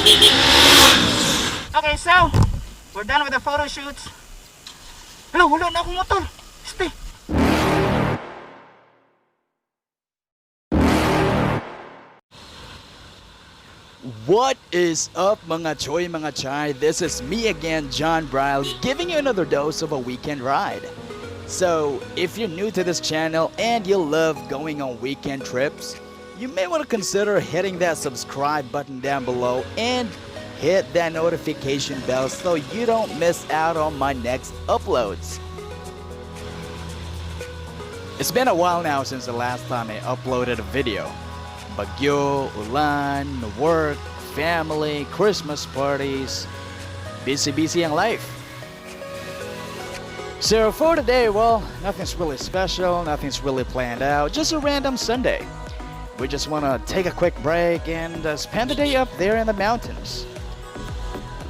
Okay, so we're done with the photo shoots. Hello, wala na akong motor. Stay. What is up mga choi mga chai? This is me again, John Bryle, giving you another dose of a weekend ride. So, if you're new to this channel and you love going on weekend trips, you may want to consider hitting that subscribe button down below and hit that notification bell so you don't miss out on my next uploads. It's been a while now since the last time I uploaded a video. Bagyo, ulan, work, family, Christmas parties, busy ang life. So for today, well, nothing's really special, nothing's really planned out, just a random Sunday. We just want to take a quick break and spend the day up there in the mountains.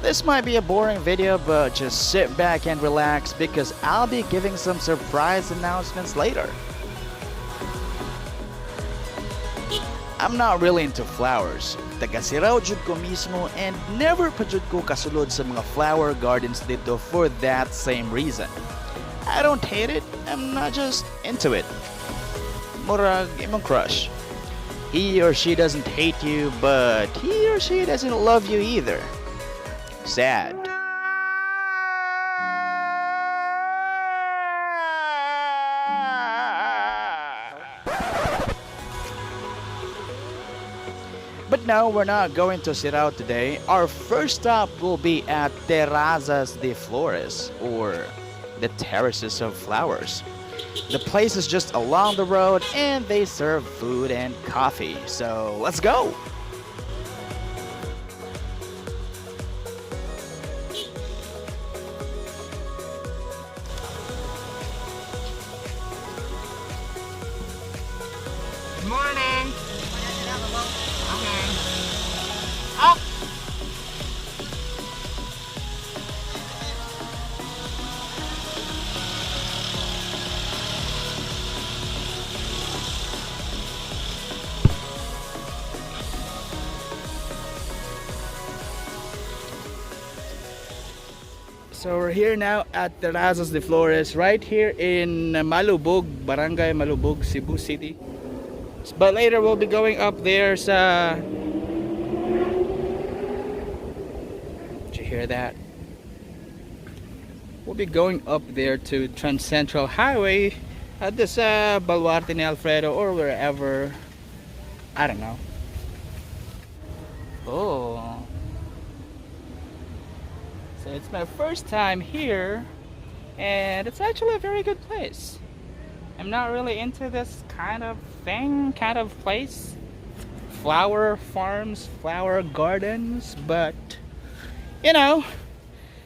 This might be a boring video, but just sit back and relax because I'll be giving some surprise announcements later. I'm not really into flowers. Taga-Siraw jud ko mismo and never pa jud ko kasulod sa mga flower gardens dito for that same reason. I don't hate it, I'm not just into it. Murag imong crush. He or she doesn't hate you, but he or she doesn't love you either. Sad. But no, we're not going to sit out today. Our first stop will be at Terrazas de Flores, or the Terraces of Flowers. The place is just along the road and they serve food and coffee. So let's go! Good morning. Okay. Up. So we're here now at Terrazas de Flores, right here in Malubog, Barangay Malubog, Cebu City. But later we'll be going up there sa... Did you hear that? We'll be going up there to Trans Central Highway at this Baluarte ni Alfredo or wherever. I don't know. Oh. So it's my first time here and it's actually a very good place. I'm not really into this kind of thing, kind of place. Flower farms, flower gardens, but you know,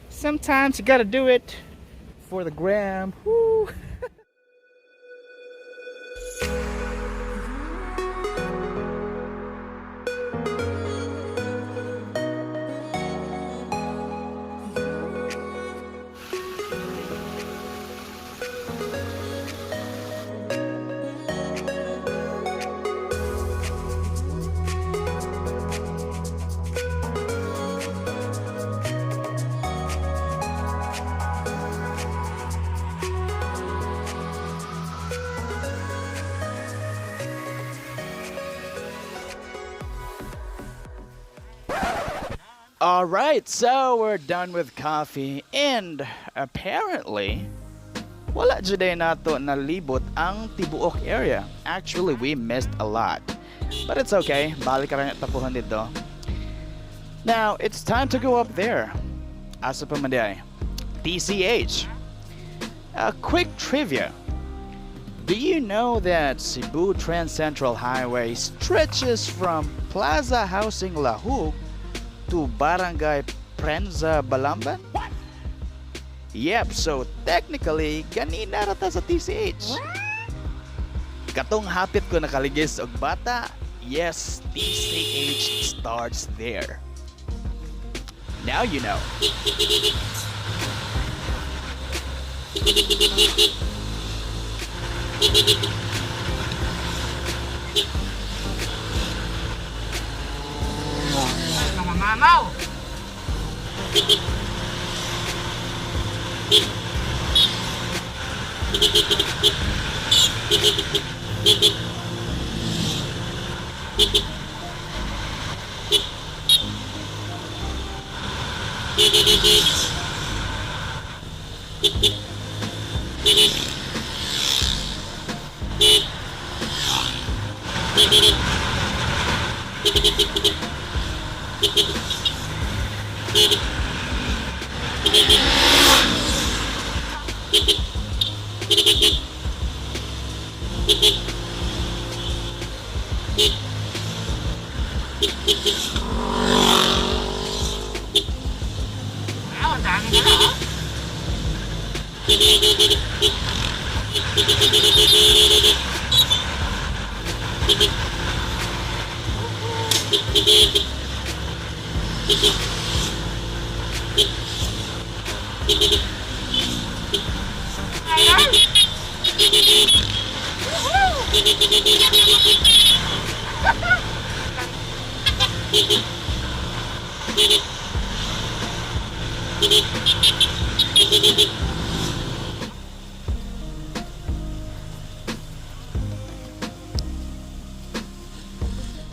sometimes you gotta do it for the gram. Woo. Alright, so we're done with coffee and apparently wala juday nato nalibot ang tibuok area. Actually, we missed a lot. But it's okay, balik ka rin tapuhan dito. Now, it's time to go up there. Asa pa manday? TCH. A quick trivia. Do you know that Cebu Trans Central Highway stretches from Plaza Housing Lahug to Barangay Prensa Balamban? What? Yep, so technically, ganina rata sa TCH. Katong hapit ko nakaligis og bata, yes, TCH starts there. Now you know. Mamaw! Wow, ang dami nila, oh.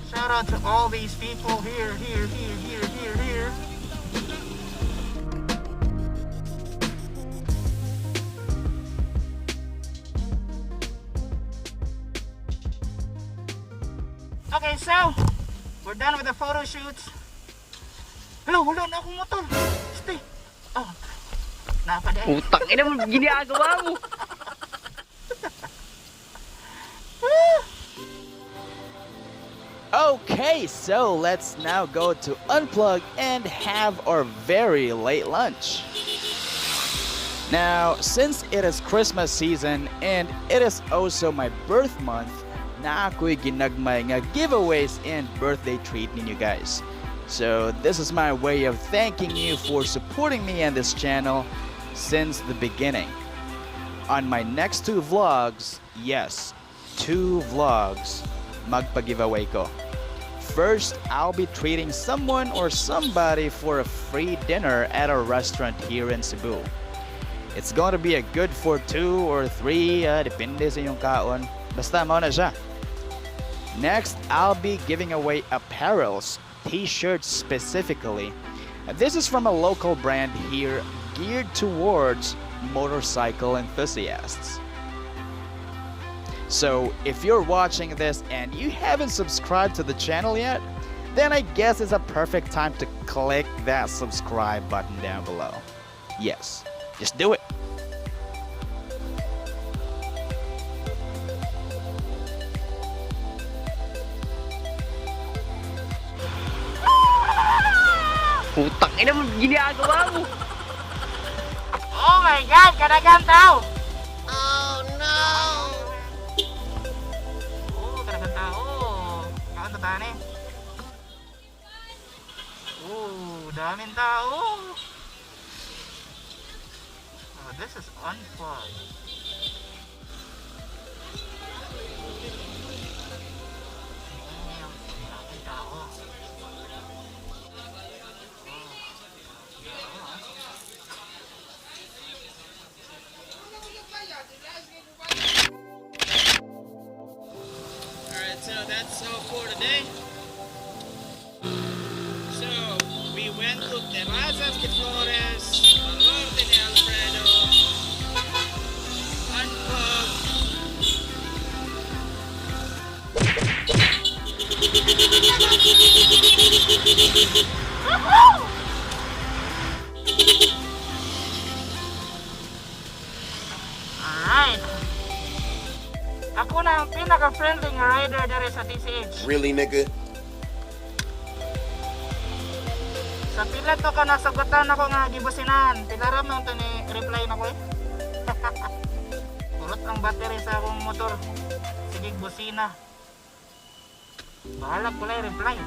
Shout out to all these people here. Okay, so we're done with the photo shoots. Hello, wala na akong motor. Stay. Oh, napaday. Putang ina mo, ginagawa mo. Okay, so let's now go to unplug and have our very late lunch. Now, since it is Christmas season and it is also my birth month, na ako'y ginagmay nga giveaways and birthday treat ninyo guys. So this is my way of thanking you for supporting me and this channel since the beginning. On my next 2 vlogs, yes, 2 vlogs, magpa-giveaway ko. First, I'll be treating someone or somebody for a free dinner at a restaurant here in Cebu. It's going to be a good for 2 or 3, depende sa inyong kaon. Basta mo na siya. Next, I'll be giving away apparels, t-shirts specifically. This is from a local brand here geared towards motorcycle enthusiasts. So, if you're watching this and you haven't subscribed to the channel yet, then I guess it's a perfect time to click that subscribe button down below. Yes, just do it. Putang ina mo, ginagawa mo. Oh my God, kanagan tao. Oh no. Oh, kanagan tao. Kaon to tani. Oh, daming tao. Oh, this is unplugged. Damn, daming tao. Alright, so that's all for today. So, we went to Terrazas de Flores, Norte de Alfredo, unplugged. Alright. Ako na ang pinaka-friendly nga rider dere sa TCH. Really, nigga? Sa pila to ka nasagutan ako nga gibusinahan. Pila ra man to ni reply na ko eh. Purot ang battery sa akong motor. Sige busina. Bahala ko lang reply.